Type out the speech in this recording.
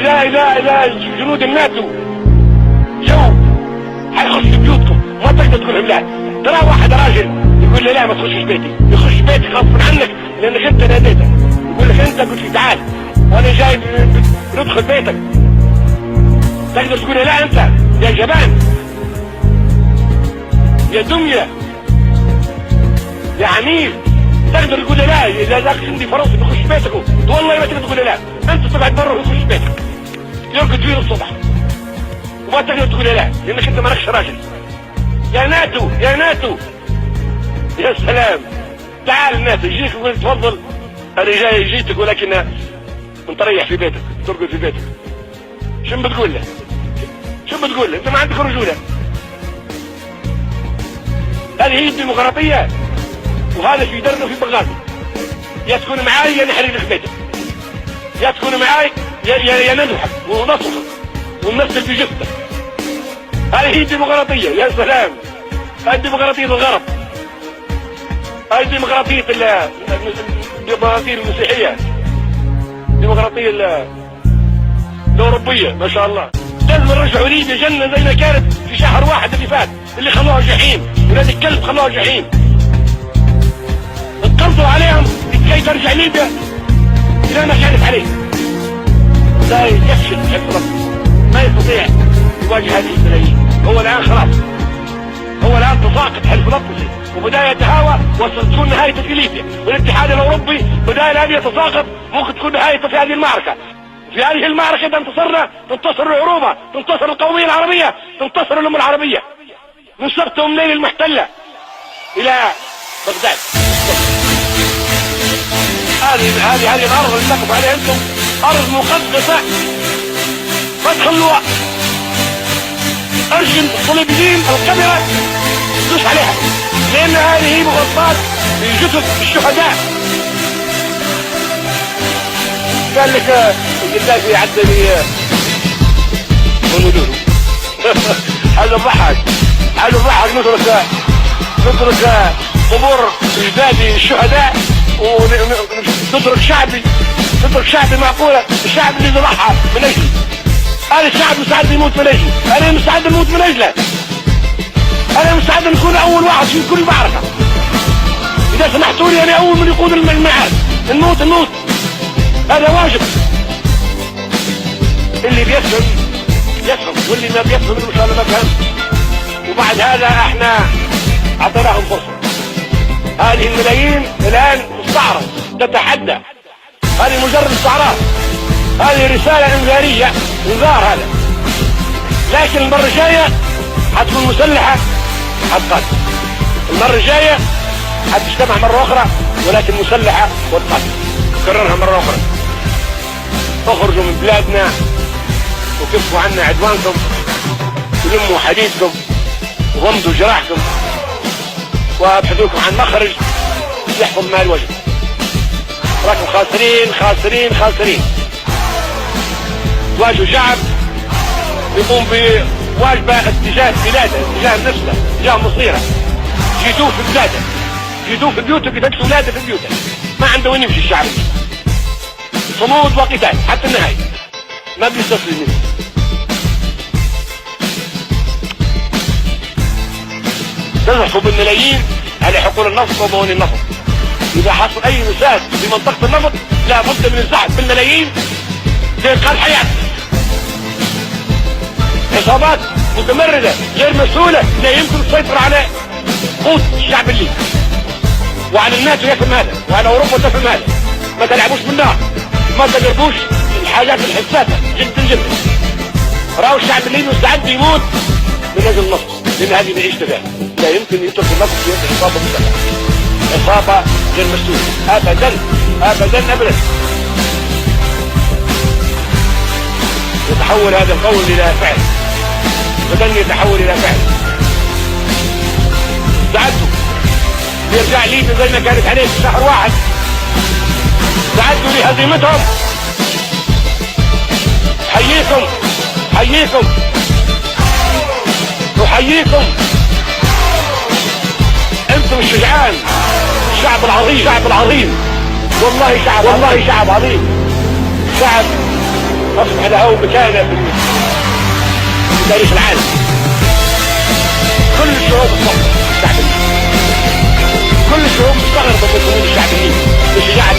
اذا جنود الناتو جو حيخش بيوتكم ما تقدر تقول لهم لا. ترى واحد راجل يقول لي لا ما تخشش بيتي، يخش بيتك غصب عنك لانك انت ناديته، يقول لك انت قلت لي تعال وانا جاي ندخل بيتك، تقدر تقول لي لا انت يا جبان يا دميه يا عميل؟ تقدر تقول لي لا اذا ذاك عندي فرنسي بخش بيتك؟ والله ما تقدر تقول لي لا، انت تقعد برا ويخش بيتك يرقد فيه الصبح وما تقدر تقول لي لا لانك انت مالكش راجل. يا ناتو يا ناتو يا سلام، تعال الناتو يجيك يقول تفضل انا جاي جيتك ولكن انت ريح في بيتك ترقد في بيتك. شو بتقول له؟ شو بتقول له؟ انت ما عندك رجوله. هذه هي الديمقراطيه وهذا في درنا وفي بغدادي. يا تكون معاي يا نحرق لك بيتك، يا تكون معاي يا نذبحك ونصفك ونمثل في جثتك. هذه هي الديمقراطيه. يا سلام، هذه ديمقراطيه الغرب، هذه ديمقراطيه الديمقراطيه المسيحيه، الديمقراطيه الاوروبيه ما شاء الله. لازم نرجعوا ليبيا جنه زي ما كانت في شهر واحد اللي فات اللي خلوها جحيم، ولاد الكلب خلوها جحيم. انقضوا عليهم لكي ترجع ليبيا الى ما كانت عليه. لا يفشل حفظ، ما يستطيع يواجه هذه الملايين. هو الان خلاص، هو الان تساقط حلف الاطلسي وبدايه يتهاوى وستكون نهايته في ليبيا، والاتحاد الاوروبي بدايه الان يتساقط، ممكن تكون نهايته في هذه المعركه. في هذه المعركه اذا انتصرنا تنتصر العروبه، تنتصر القوميه العربيه، تنتصر الامه العربيه من سبت ومن ليل المحتله الى بغداد. هذه الارض اللي نقف عليها انتم ارض مقدسه، ما تخلوها. ارجم الصليبيين الكاميرا دوس عليها لان هذه مغطاة بجثث الشهداء. قال لك القذافي عدى لي ونودوه هذا الضحك، هذا الضحك. نترك قبور اجدادي الشهداء ونترك شعبي معقولة؟ الشعب اللي ضحى من اجلي، انا الشعب مستعد يموت من اجلي، انا مستعد اموت من اجله، انا مستعد ان اكون اول واحد في كل معركة. اذا سمحتوا لي انا اول من يقود المعارك، نموت هذا واجب. اللي بيفهم يفهم واللي ما بيفهم ان شاء الله ما فهم. وبعد هذا احنا اعطيناهم فرصة. هذه الملايين الان مستعرض تتحدى، هذه مجرد استعراض، هذه رسالة انذارية، انذار هذا. لكن المرة الجاية حتكون مسلحة، حتقاتل. المرة الجاية حتجتمع مرة اخرى ولكن مسلحة وتقاتل. اكررها مرة اخرى، اخرجوا من بلادنا وكفوا عنا عدوانكم، ولموا حديدكم وغمضوا جراحكم وابحثوا لكم عن مخرج يحفظ ما الوجه. راكم خاسرين. تواجهوا شعب يقوم بواجبه اتجاه بلاده، اتجاه نفسه، اتجاه مصيره. جيتوه في بلاده، جيتوه في بيوته، قتلتوا اولاده في بيوته، ما عنده وين يمشي الشعب. صمود وقتال حتى النهايه، ما بيستسلم منه. تزحفوا بالملايين على حقول النفط ومواني النفط. اذا حصل اي مساس في منطقه النفط لا بد من الزحف بالملايين لإنقاذ حياة. عصابات متمردة غير مسؤولة لا يمكن تسيطر على قوت الشعب الليبي، وعلى الناتو يفهم هذا، وعلى اوروبا تفهم هذا. ما تلعبوش بالنار، ما تقربوش الحاجات الحساسة جدا. راهو الشعب الليبي مستعد يموت من اجل النفط، لان هذه نعيش تبعها. لا يمكن يترك النفط في يد عصابة مسلحة، عصابة غير مسؤولة ابدا. يتحول هذا القول الى فعل، غدا يتحول الى فعل. ساعدوا يرجع ليبيا زي ما كانت عليه في شهر واحد، ساعدوا لهزيمتهم. حييكم انتم الشجعان، الشعب العظيم، والله شعب عظيم، شعب تصبح له مكانة في تاريخ العالم. كل الشعوب الصف الشعب الليبي، كل الشعوب مستغربة من الشعب الليبي بشجاعة